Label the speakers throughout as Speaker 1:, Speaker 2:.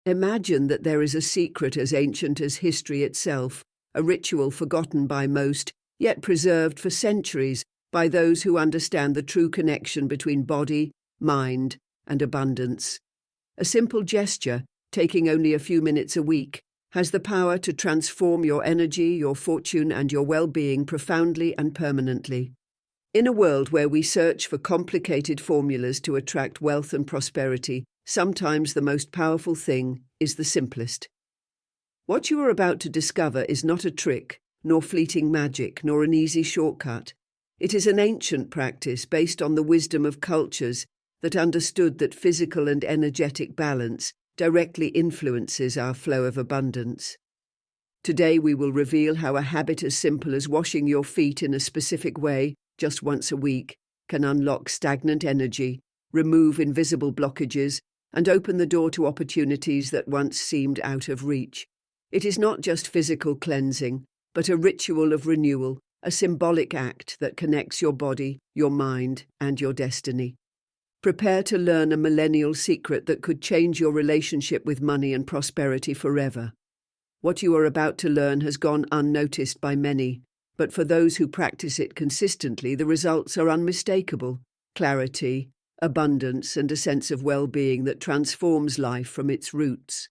Speaker 1: Imagine that there is a secret as ancient as history itself, a ritual forgotten by most, yet preserved for centuries by those who understand the true connection between body, mind, and abundance. A simple gesture, taking only a few minutes a week, has the power to transform your energy, your fortune, and your well-being profoundly and permanently. In a world where we search for complicated formulas to attract wealth and prosperity, sometimes the most powerful thing is the simplest. What you are about to discover is not a trick, nor fleeting magic, nor an easy shortcut. It is an ancient practice based on the wisdom of cultures that understood that physical and energetic balance directly influences our flow of abundance. Today we will reveal how a habit as simple as washing your feet in a specific way, just once a week, can unlock stagnant energy, remove invisible blockages, and open the door to opportunities that once seemed out of reach. It is not just physical cleansing, but a ritual of renewal, a symbolic act that connects your body, your mind, and your destiny. Prepare to learn a millennial secret that could change your relationship with money and prosperity forever. What you are about to learn has gone unnoticed by many, but for those who practice it consistently, the results are unmistakable. Clarity, abundance, and a sense of well-being that transforms life from its roots.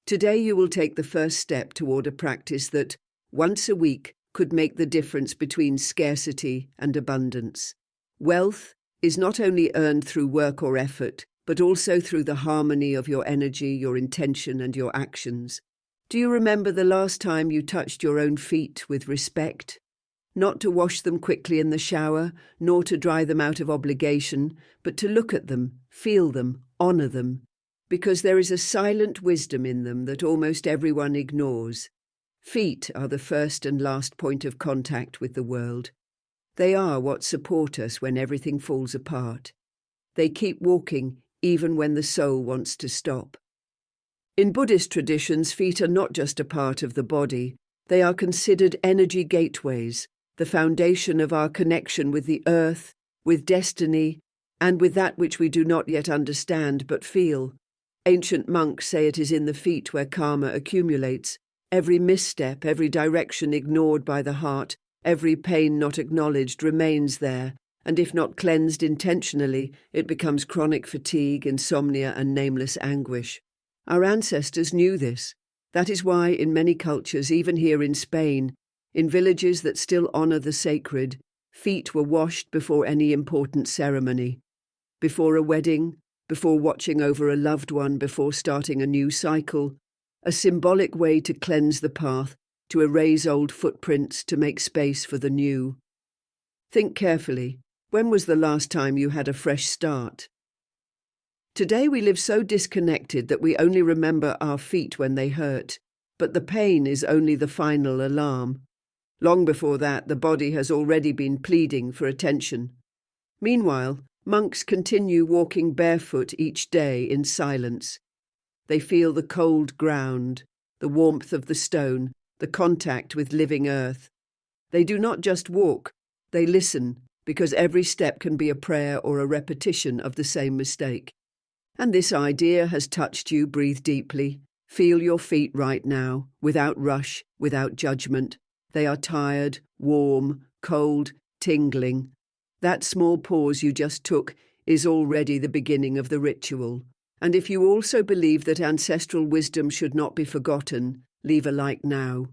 Speaker 1: Today you will take the first step toward a practice that, once a week, could make the difference between scarcity and abundance. Wealth is not only earned through work or effort, but also through the harmony of your energy, your intention, and your actions. Do you remember the last time you touched your own feet with respect? Not to wash them quickly in the shower, nor to dry them out of obligation, but to look at them, feel them, honor them, because there is a silent wisdom in them that almost everyone ignores. Feet are the first and last point of contact with the world. They are what support us when everything falls apart. They keep walking even when the soul wants to stop. In Buddhist traditions, feet are not just a part of the body. They are considered energy gateways, the foundation of our connection with the earth, with destiny, and with that which we do not yet understand but feel. Ancient monks say it is in the feet where karma accumulates. Every misstep, every direction ignored by the heart, every pain not acknowledged remains there, and if not cleansed intentionally, it becomes chronic fatigue, insomnia, and nameless anguish. Our ancestors knew this. That is why in many cultures, even here in Spain, in villages that still honor the sacred, feet were washed before any important ceremony. Before a wedding, before watching over a loved one, before starting a new cycle, a symbolic way to cleanse the path, to erase old footprints, to make space for the new. Think carefully. When was the last time you had a fresh start? Today we live so disconnected that we only remember our feet when they hurt, but the pain is only the final alarm. Long before that, the body has already been pleading for attention. Meanwhile, monks continue walking barefoot each day in silence. They feel the cold ground, the warmth of the stone, the contact with living earth. They do not just walk, they listen, because every step can be a prayer or a repetition of the same mistake. And this idea has touched you. Breathe deeply. Feel your feet right now, without rush, without judgment. They are tired, warm, cold, tingling. That small pause you just took is already the beginning of the ritual. And if you also believe that ancestral wisdom should not be forgotten, leave a like now.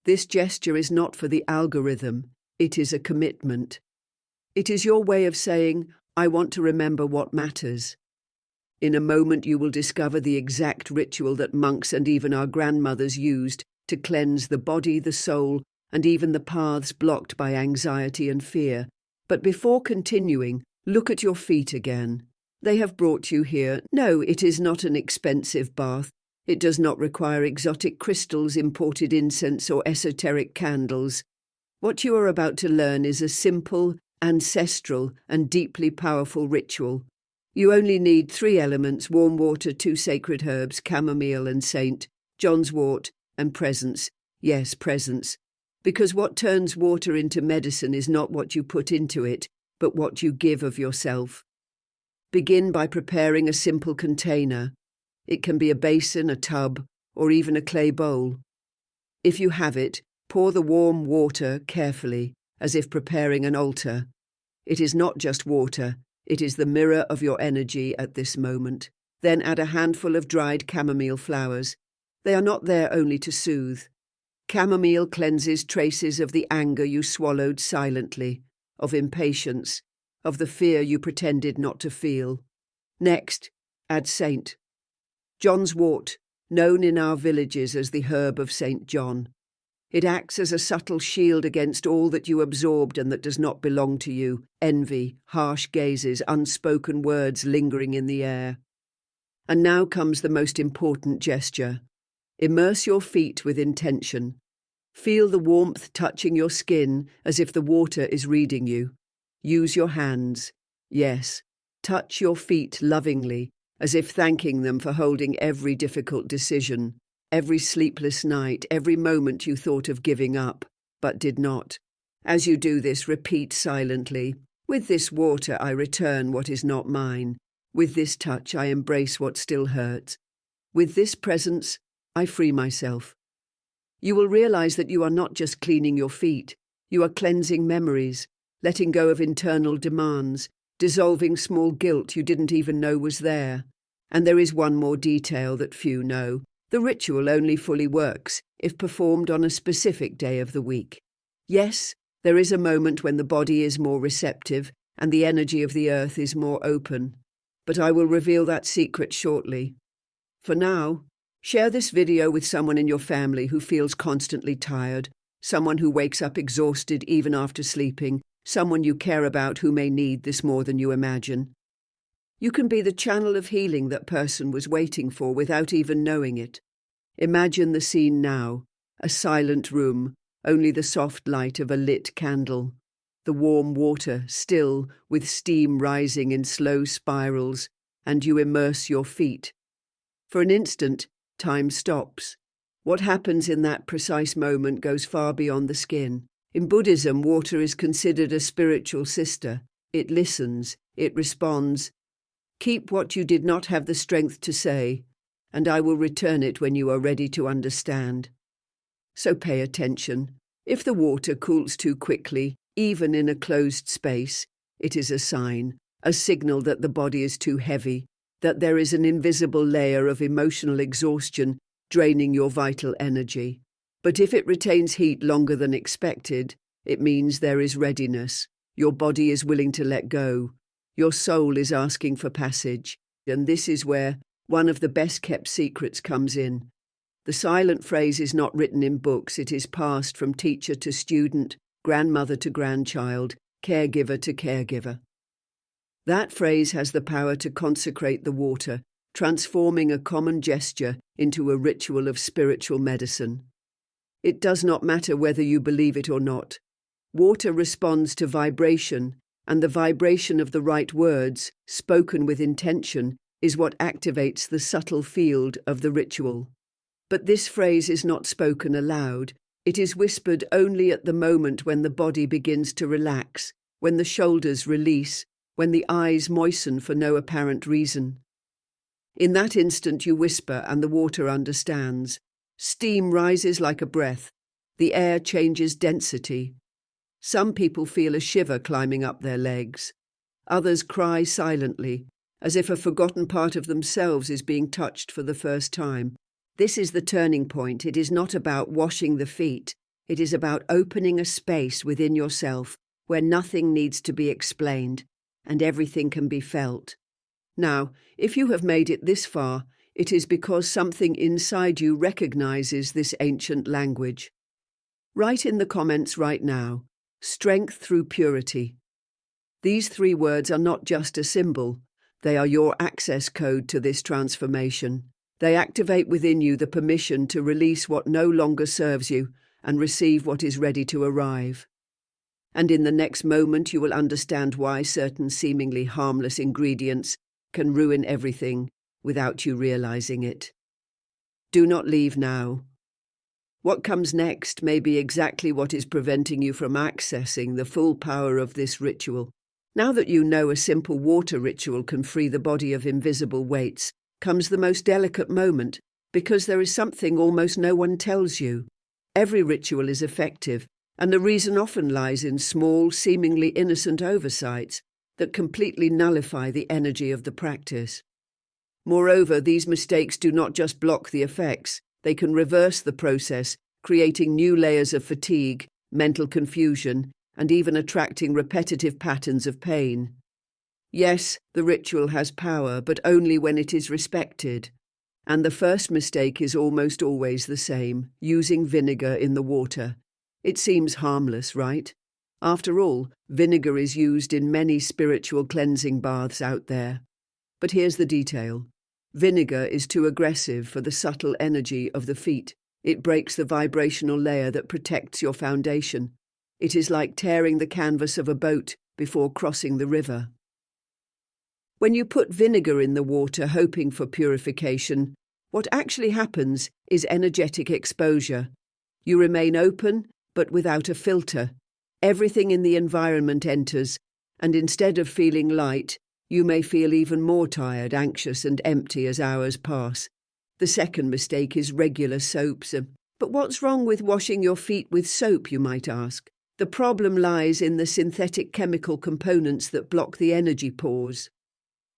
Speaker 1: This gesture is not for the algorithm, it is a commitment. It is your way of saying, I want to remember what matters. In a moment you will discover the exact ritual that monks and even our grandmothers used to cleanse the body, the soul, and even the paths blocked by anxiety and fear. But before continuing, look at your feet again. They have brought you here. No, it is not an expensive bath. It does not require exotic crystals, imported incense, or esoteric candles. What you are about to learn is a simple, ancestral, and deeply powerful ritual. You only need 3 elements: warm water, 2 sacred herbs, chamomile and saint, John's wort, and presence. Yes, presence. Because what turns water into medicine is not what you put into it, but what you give of yourself. Begin by preparing a simple container. It can be a basin, a tub, or even a clay bowl. If you have it, pour the warm water carefully, as if preparing an altar. It is not just water, it is the mirror of your energy at this moment. Then add a handful of dried chamomile flowers. They are not there only to soothe. Chamomile cleanses traces of the anger you swallowed silently, of impatience, of the fear you pretended not to feel. Next, add saint. John's wort, known in our villages as the herb of St. John. It acts as a subtle shield against all that you absorbed and that does not belong to you, envy, harsh gazes, unspoken words lingering in the air. And now comes the most important gesture. Immerse your feet with intention. Feel the warmth touching your skin as if the water is reading you. Use your hands. Yes, touch your feet lovingly, as if thanking them for holding every difficult decision, every sleepless night, every moment you thought of giving up, but did not. As you do this, repeat silently, "With this water I return what is not mine. With this touch I embrace what still hurts. With this presence I free myself." You will realize that you are not just cleaning your feet, you are cleansing memories, letting go of internal demands, dissolving small guilt you didn't even know was there. And there is one more detail that few know. The ritual only fully works if performed on a specific day of the week. Yes, there is a moment when the body is more receptive and the energy of the earth is more open. But I will reveal that secret shortly. For now, share this video with someone in your family who feels constantly tired, someone who wakes up exhausted even after sleeping, someone you care about who may need this more than you imagine. You can be the channel of healing that person was waiting for without even knowing it. Imagine the scene now, a silent room, only the soft light of a lit candle. The warm water still, with steam rising in slow spirals, and you immerse your feet. For an instant, time stops. What happens in that precise moment goes far beyond the skin. In Buddhism, water is considered a spiritual sister. It listens, it responds. Keep what you did not have the strength to say, and I will return it when you are ready to understand. So pay attention. If the water cools too quickly, even in a closed space, it is a sign, a signal that the body is too heavy, that there is an invisible layer of emotional exhaustion draining your vital energy. But if it retains heat longer than expected, it means there is readiness. Your body is willing to let go. Your soul is asking for passage. And this is where one of the best-kept secrets comes in. The silent phrase is not written in books. It is passed from teacher to student, grandmother to grandchild, caregiver to caregiver. That phrase has the power to consecrate the water, transforming a common gesture into a ritual of spiritual medicine. It does not matter whether you believe it or not. Water responds to vibration, and the vibration of the right words, spoken with intention, is what activates the subtle field of the ritual. But this phrase is not spoken aloud. It is whispered only at the moment when the body begins to relax, when the shoulders release, when the eyes moisten for no apparent reason. In that instant you whisper and the water understands. Steam rises like a breath. The air changes density. Some people feel a shiver climbing up their legs. Others cry silently, as if a forgotten part of themselves is being touched for the first time. This is the turning point. It is not about washing the feet. It is about opening a space within yourself where nothing needs to be explained and everything can be felt. Now, if you have made it this far, it is because something inside you recognizes this ancient language. Write in the comments right now, strength through purity. These 3 words are not just a symbol, they are your access code to this transformation. They activate within you the permission to release what no longer serves you and receive what is ready to arrive. And in the next moment you will understand why certain seemingly harmless ingredients can ruin everything without you realizing it. Do not leave now. What comes next may be exactly what is preventing you from accessing the full power of this ritual. Now that you know a simple water ritual can free the body of invisible weights, comes the most delicate moment, because there is something almost no one tells you. Every ritual is effective, and the reason often lies in small, seemingly innocent oversights that completely nullify the energy of the practice. Moreover, these mistakes do not just block the effects, they can reverse the process, creating new layers of fatigue, mental confusion, and even attracting repetitive patterns of pain. Yes, the ritual has power, but only when it is respected. And the first mistake is almost always the same: using vinegar in the water. It seems harmless, right? After all, vinegar is used in many spiritual cleansing baths out there. But here's the detail. Vinegar is too aggressive for the subtle energy of the feet. It breaks the vibrational layer that protects your foundation. It is like tearing the canvas of a boat before crossing the river. When you put vinegar in the water hoping for purification, what actually happens is energetic exposure. You remain open, but without a filter. Everything in the environment enters, and instead of feeling light, you may feel even more tired, anxious, and empty as hours pass. The second mistake is regular soaps. But what's wrong with washing your feet with soap, you might ask? The problem lies in the synthetic chemical components that block the energy pores.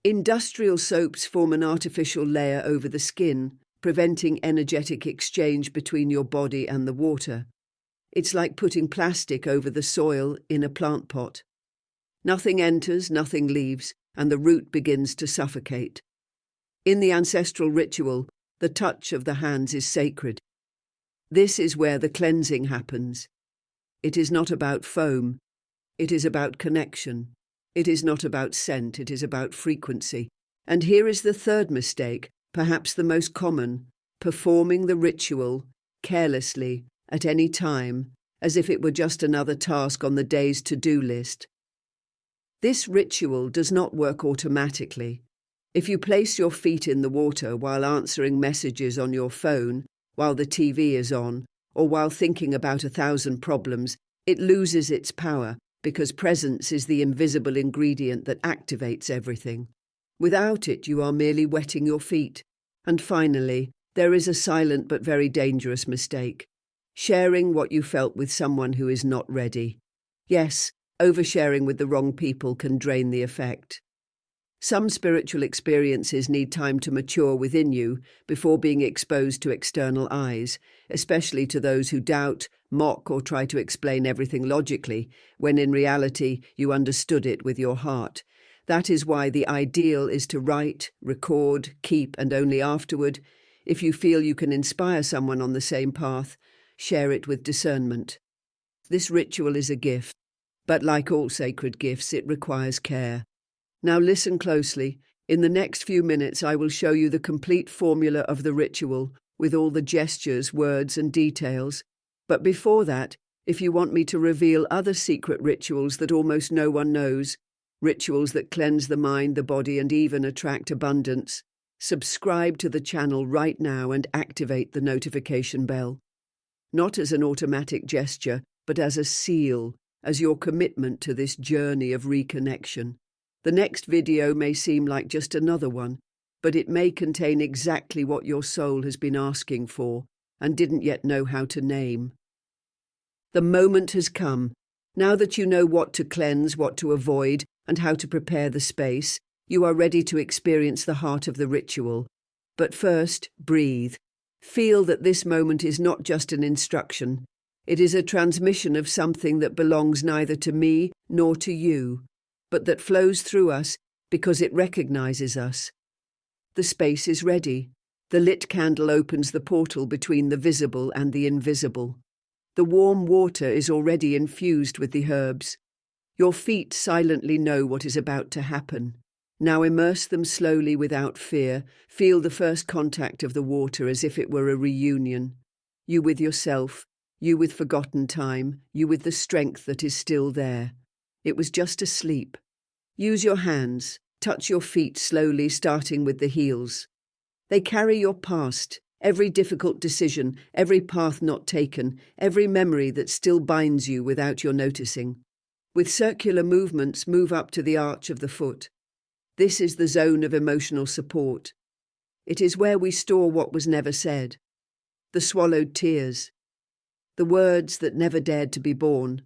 Speaker 1: Industrial soaps form an artificial layer over the skin, preventing energetic exchange between your body and the water. It's like putting plastic over the soil in a plant pot. Nothing enters, nothing leaves, and the root begins to suffocate. In the ancestral ritual, the touch of the hands is sacred. This is where the cleansing happens. It is not about foam. It is about connection. It is not about scent. It is about frequency. And here is the third mistake, perhaps the most common: performing the ritual carelessly at any time, as if it were just another task on the day's to-do list. This ritual does not work automatically. If you place your feet in the water while answering messages on your phone, while the TV is on, or while thinking about 1,000 problems, it loses its power, because presence is the invisible ingredient that activates everything. Without it, you are merely wetting your feet. And finally, there is a silent but very dangerous mistake: sharing what you felt with someone who is not ready. Yes, oversharing with the wrong people can drain the effect. Some spiritual experiences need time to mature within you before being exposed to external eyes, especially to those who doubt, mock, or try to explain everything logically, when in reality you understood it with your heart. That is why the ideal is to write, record, keep, and only afterward, if you feel you can inspire someone on the same path, share it with discernment. This ritual is a gift, but like all sacred gifts, it requires care. Now listen closely. In the next few minutes, I will show you the complete formula of the ritual, with all the gestures, words, and details. But before that, if you want me to reveal other secret rituals that almost no one knows, rituals that cleanse the mind, the body, and even attract abundance, subscribe to the channel right now and activate the notification bell. Not as an automatic gesture, but as a seal, as your commitment to this journey of reconnection. The next video may seem like just another one, but it may contain exactly what your soul has been asking for and didn't yet know how to name. The moment has come. Now that you know what to cleanse, what to avoid, and how to prepare the space, you are ready to experience the heart of the ritual. But first, breathe. Feel that this moment is not just an instruction. It is a transmission of something that belongs neither to me nor to you, but that flows through us because it recognizes us. The space is ready. The lit candle opens the portal between the visible and the invisible. The warm water is already infused with the herbs. Your feet silently know what is about to happen. Now immerse them slowly without fear. Feel the first contact of the water as if it were a reunion. You with yourself, you with forgotten time, you with the strength that is still there. It was just asleep. Use your hands. Touch your feet slowly, starting with the heels. They carry your past, every difficult decision, every path not taken, every memory that still binds you without your noticing. With circular movements, move up to the arch of the foot. This is the zone of emotional support. It is where we store what was never said, the swallowed tears, the words that never dared to be born.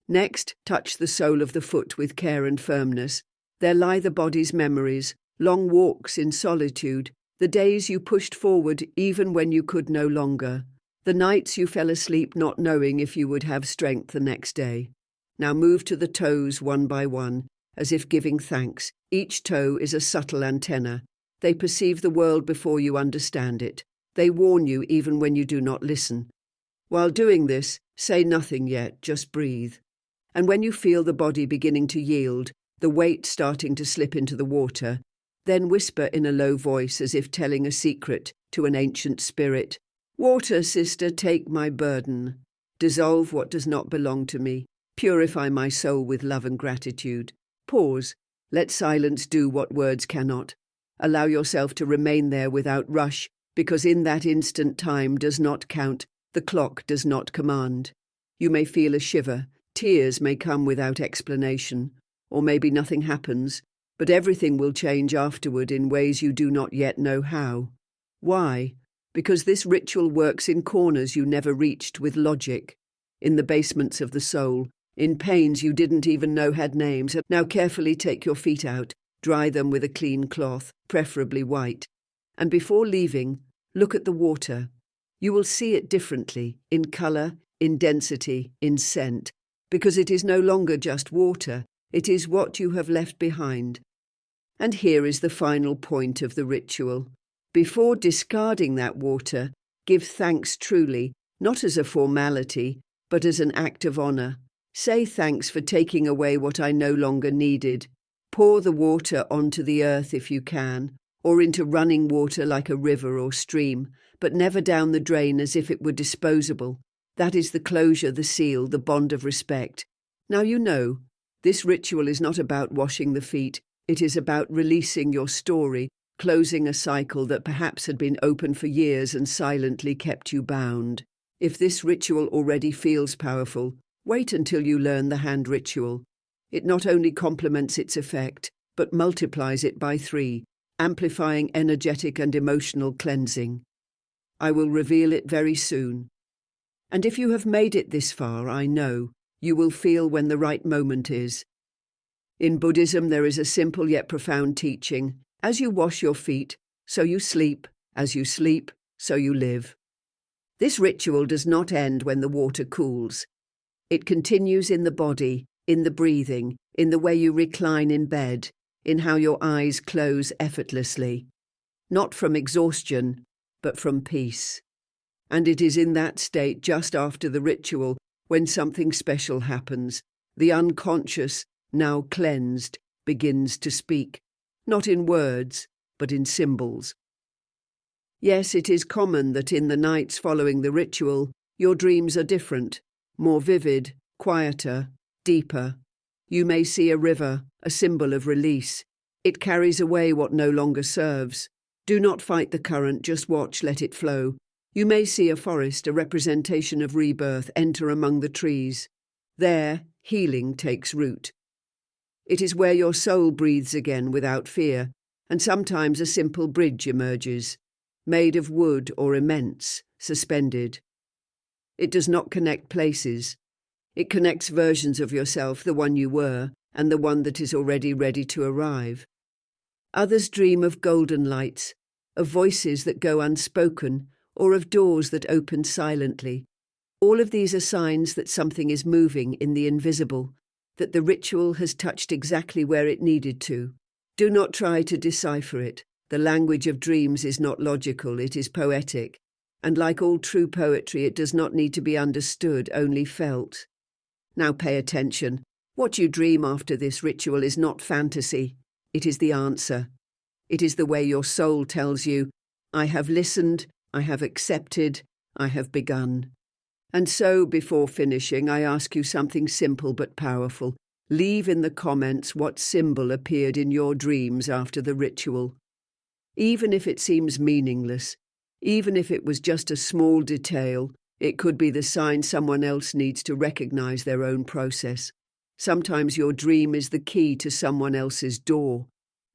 Speaker 1: Next, touch the sole of the foot with care and firmness. There lie the body's memories, long walks in solitude, the days you pushed forward even when you could no longer, the nights you fell asleep not knowing if you would have strength the next day. Now move to the toes one by one, as if giving thanks. Each toe is a subtle antenna. They perceive the world before you understand it. They warn you even when you do not listen. While doing this, say nothing yet, just breathe. And when you feel the body beginning to yield, the weight starting to slip into the water, then whisper in a low voice as if telling a secret to an ancient spirit, "Water, sister, take my burden. Dissolve what does not belong to me. Purify my soul with love and gratitude." Pause. Let silence do what words cannot. Allow yourself to remain there without rush, because in that instant time does not count, the clock does not command. You may feel a shiver, tears may come without explanation, or maybe nothing happens, but everything will change afterward in ways you do not yet know how. Why? Because this ritual works in corners you never reached with logic, in the basements of the soul, in pains you didn't even know had names. Now carefully take your feet out, dry them with a clean cloth, preferably white, and before leaving, look at the water. You will see it differently, in colour, in density, in scent, because it is no longer just water, it is what you have left behind. And here is the final point of the ritual. Before discarding that water, give thanks truly, not as a formality, but as an act of honour. Say thanks for taking away what I no longer needed. Pour the water onto the earth if you can, or into running water like a river or stream, but never down the drain as if it were disposable. That is the closure, the seal, the bond of respect. Now you know, this ritual is not about washing the feet. It is about releasing your story, closing a cycle that perhaps had been open for years and silently kept you bound. If this ritual already feels powerful, wait until you learn the hand ritual. It not only complements its effect, but multiplies it by 3, amplifying energetic and emotional cleansing. I will reveal it very soon. And if you have made it this far, I know, you will feel when the right moment is. In Buddhism, there is a simple yet profound teaching. As you wash your feet, so you sleep. As you sleep, so you live. This ritual does not end when the water cools. It continues in the body, in the breathing, in the way you recline in bed, in how your eyes close effortlessly. Not from exhaustion, but from peace. And it is in that state just after the ritual when something special happens. The unconscious, now cleansed, begins to speak, not in words, but in symbols. Yes, it is common that in the nights following the ritual, your dreams are different, more vivid, quieter, deeper. You may see a river, a symbol of release. It carries away what no longer serves. Do not fight the current, just watch, let it flow. You may see a forest, a representation of rebirth, enter among the trees. There, healing takes root. It is where your soul breathes again without fear, and sometimes a simple bridge emerges, made of wood or immense, suspended. It does not connect places. It connects versions of yourself, the one you were, and the one that is already ready to arrive. Others dream of golden lights, of voices that go unspoken, or of doors that open silently. All of these are signs that something is moving in the invisible, that the ritual has touched exactly where it needed to. Do not try to decipher it. The language of dreams is not logical, it is poetic. And like all true poetry, it does not need to be understood, only felt. Now pay attention. What you dream after this ritual is not fantasy. It is the answer. It is the way your soul tells you, I have listened, I have accepted, I have begun. And so, before finishing, I ask you something simple but powerful. Leave in the comments what symbol appeared in your dreams after the ritual. Even if it seems meaningless, even if it was just a small detail, it could be the sign someone else needs to recognize their own process. Sometimes your dream is the key to someone else's door.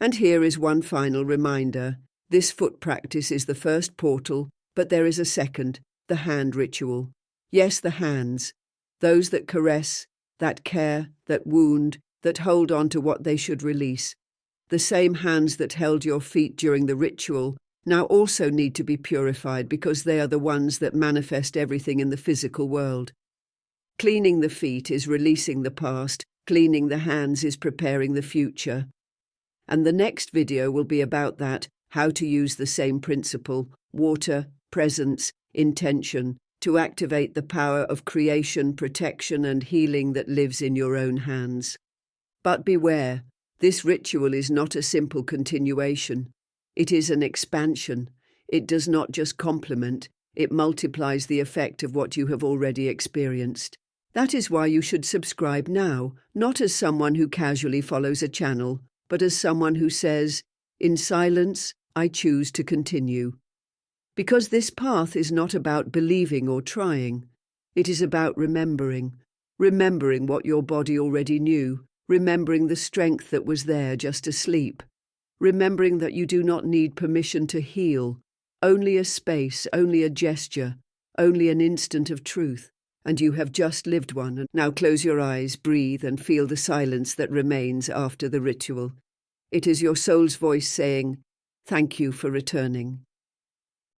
Speaker 1: And here is one final reminder. This foot practice is the first portal, but there is a second, the hand ritual. Yes, the hands, those that caress, that care, that wound, that hold on to what they should release. The same hands that held your feet during the ritual now also need to be purified because they are the ones that manifest everything in the physical world. Cleaning the feet is releasing the past, cleaning the hands is preparing the future. And the next video will be about that, how to use the same principle, water, presence, intention, to activate the power of creation, protection, and healing that lives in your own hands. But beware, this ritual is not a simple continuation. It is an expansion. It does not just complement, it multiplies the effect of what you have already experienced. That is why you should subscribe now, not as someone who casually follows a channel, but as someone who says, in silence, I choose to continue. Because this path is not about believing or trying. It is about remembering what your body already knew, remembering the strength that was there just asleep, remembering that you do not need permission to heal, only a space, only a gesture, only an instant of truth, and you have just lived one. Now close your eyes, breathe, and feel the silence that remains after the ritual. It is your soul's voice saying, "Thank you for returning."